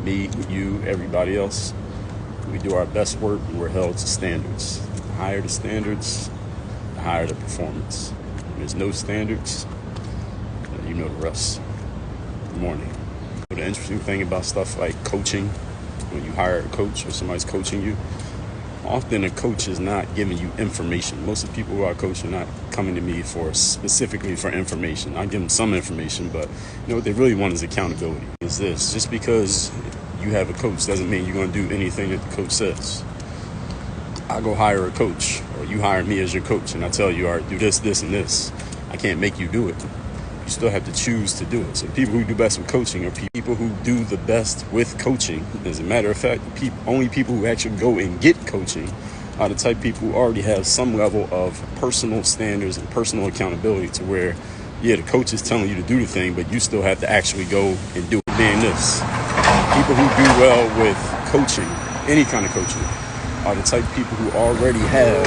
me, you, everybody else. We do our best work and we're held to standards. The higher the standards, the higher the performance. When there's no standards, you know the rest. Good morning. The interesting thing about stuff like coaching, when you hire a coach or somebody's coaching you, often a coach is not giving you information. Most of the people who are coaching are not coming to me specifically for information. I give them some information, but what they really want is accountability. Is this just because you have a coach doesn't mean you're going to do anything that the coach says. I go hire a coach, or you hire me as your coach, and I tell you, all right, do this, this, and this. I can't make you do it. You still have to choose to do it. So people who do best with coaching are people who do the best with coaching. As a matter of fact, only people who actually go and get coaching are the type of people who already have some level of personal standards and personal accountability to where, the coach is telling you to do the thing, but you still have to actually go and do it. Being this, people who do well with coaching, any kind of coaching, are the type of people who already have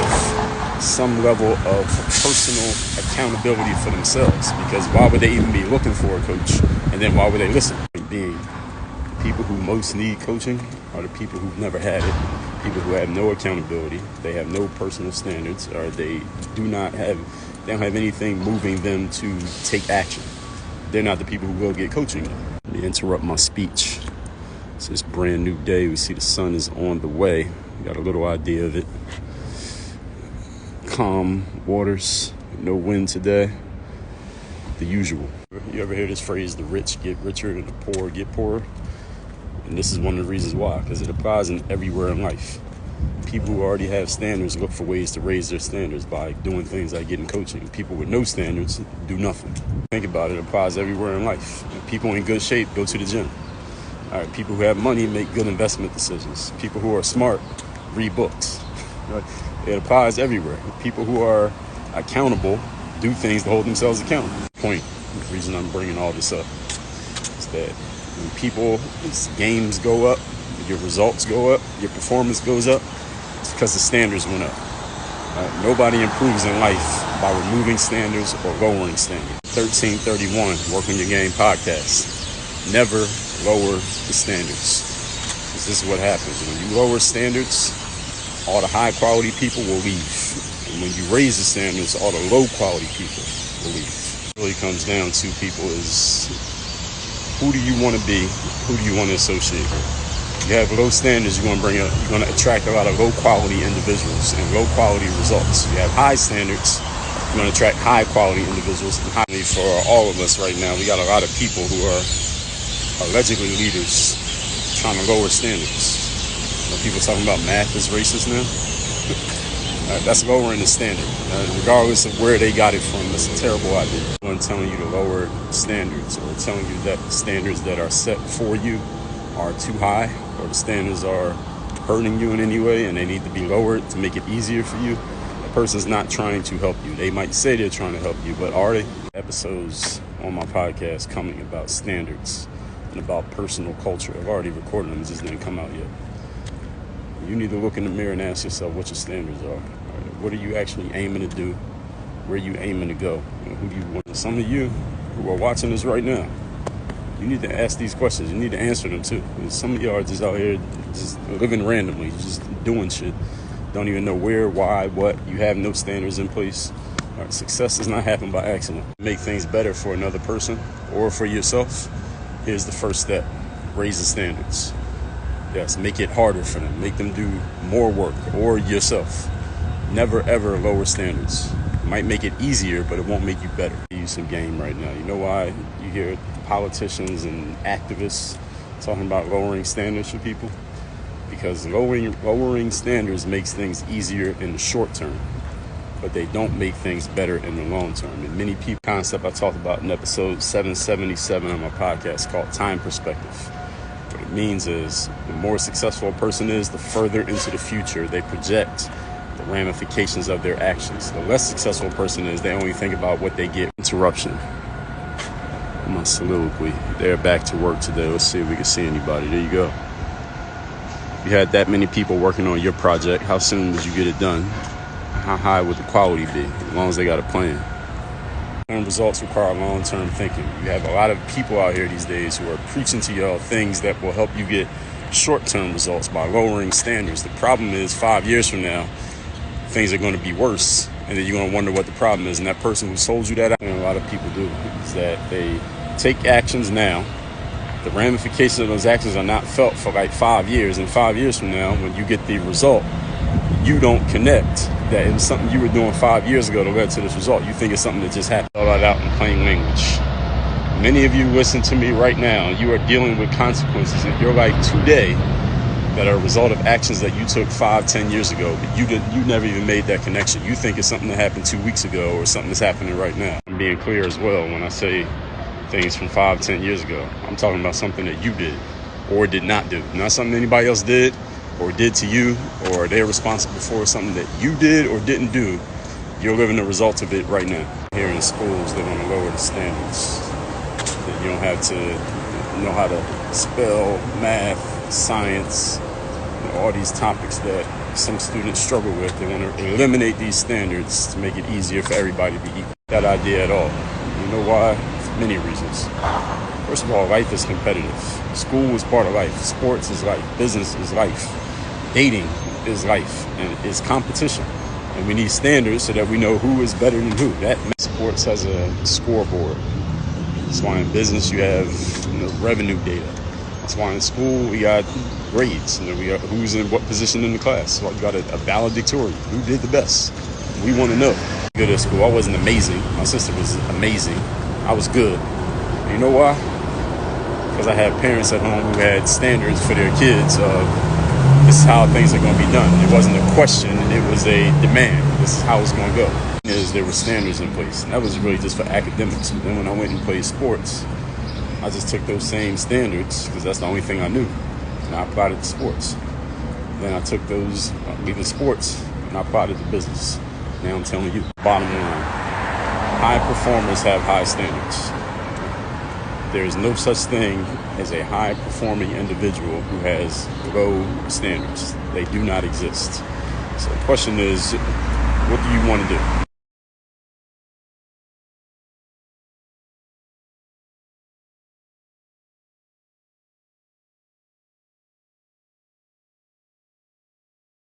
some level of personal accountability for themselves, because why would they even be looking for a coach, and then why would they listen? Being people who most need coaching are the people who've never had it, people who have no accountability, they have no personal standards, or they don't have anything moving them to take action. They're not the people who will get coaching. Let me interrupt my speech. It's this brand new day. We see the sun is on the way. We got a little idea of it. Calm waters, no wind today, the usual. You ever hear this phrase, the rich get richer and the poor get poorer? And this is one of the reasons why, because it applies everywhere in life. People who already have standards look for ways to raise their standards by doing things like getting coaching. People with no standards do nothing. Think about it, it applies everywhere in life. People in good shape go to the gym. All right, people who have money make good investment decisions. People who are smart read books. Right? It applies everywhere. People who are accountable do things to hold themselves accountable. The reason I'm bringing all this up is that when people's games go up, your results go up, your performance goes up, it's because the standards went up. Nobody improves in life by removing standards or lowering standards. 1331, Work on Your Game podcast. Never lower the standards. Because this is what happens. When you lower standards, all the high quality people will leave. And when you raise the standards, all the low quality people will leave. What it really comes down to, people, is who do you want to be? Who do you want to associate with? You have low standards, you're going to attract a lot of low quality individuals and low quality results. You have high standards, you're going to attract high quality individuals. And for all of us right now, we got a lot of people who are allegedly leaders trying to lower standards. People talking about math is racist now. That's lowering the standard. Regardless of where they got it from, that's a terrible idea. Someone telling you to lower standards, or telling you that the standards that are set for you are too high, or the standards are hurting you in any way and they need to be lowered to make it easier for you, the person's not trying to help you. They might say they're trying to help you, but are they? Episodes on my podcast coming about standards and about personal culture. I've already recorded them, it just didn't come out yet. You need to look in the mirror and ask yourself what your standards are. What are you actually aiming to do? Where are you aiming to go? Who do you want? Some of you who are watching this right now, you need to ask these questions. You need to answer them too. Some of y'all are just out here just living randomly, just doing shit. Don't even know where, why, what. You have no standards in place. All right, success does not happen by accident. Make things better for another person or for yourself. Here's the first step. Raise the standards. Yes, make it harder for them. Make them do more work, or yourself. Never, ever lower standards. It might make it easier, but it won't make you better. Use some game right now. You know why you hear politicians and activists talking about lowering standards for people? Because lowering standards makes things easier in the short term, but they don't make things better in the long term. And many people, concept I talked about in episode 777 on my podcast called Time Perspective. What it means is the more successful a person is, the further into the future they project the ramifications of their actions. The less successful a person is, they only think about what they get. Interruption. My soliloquy. They're back to work today. Let's see if we can see anybody. There you go. You had that many people working on your project. How soon would you get it done? How high would the quality be? As long as they got a plan. And results require long-term thinking. You have a lot of people out here these days who are preaching to y'all things that will help you get short-term results by lowering standards. The problem is 5 years from now, things are going to be worse, and then you're going to wonder what the problem is. And that person who sold you that, and a lot of people do, is that they take actions now. The ramifications of those actions are not felt for like 5 years. And 5 years from now, when you get the result, you don't connect that it was something you were doing 5 years ago that led to this result. You think it's something that just happened. All that out in plain language. Many of you listen to me right now. You are dealing with consequences in your life today that are a result of actions that you took 5-10 years ago, but you never even made that connection. You think it's something that happened 2 weeks ago or something that's happening right now. I'm being clear as well when I say things from 5-10 years ago. I'm talking about something that you did or did not do, not something anybody else did or did to you, or they're responsible for something that you did or didn't do. You're living the results of it right now. Here in schools, they want to lower the standards. You don't have to know how to spell, math, science, all these topics that some students struggle with. They want to eliminate these standards to make it easier for everybody to be equal. That idea at all. You know why? For many reasons. First of all, life is competitive. School is part of life. Sports is life. Business is life. Dating is life, and it's competition. And we need standards so that we know who is better than who. That sports has a scoreboard. That's why in business you have revenue data. That's why in school we got grades. We got who's in what position in the class. So you got a valedictorian. Who did the best? We want to know. Good at school. I wasn't amazing. My sister was amazing. I was good. And you know why? Because I had parents at home who had standards for their kids of this is how things are going to be done. It wasn't a question, it was a demand. This is how it's going to go. There were standards in place. And that was really just for academics. But then when I went and played sports, I just took those same standards, because that's the only thing I knew, and I applied it to sports. Then I took those, leaving sports, and I applied it to business. Now I'm telling you, bottom line, high performers have high standards. There is no such thing as a high-performing individual who has low standards. They do not exist. So the question is, what do you want to do?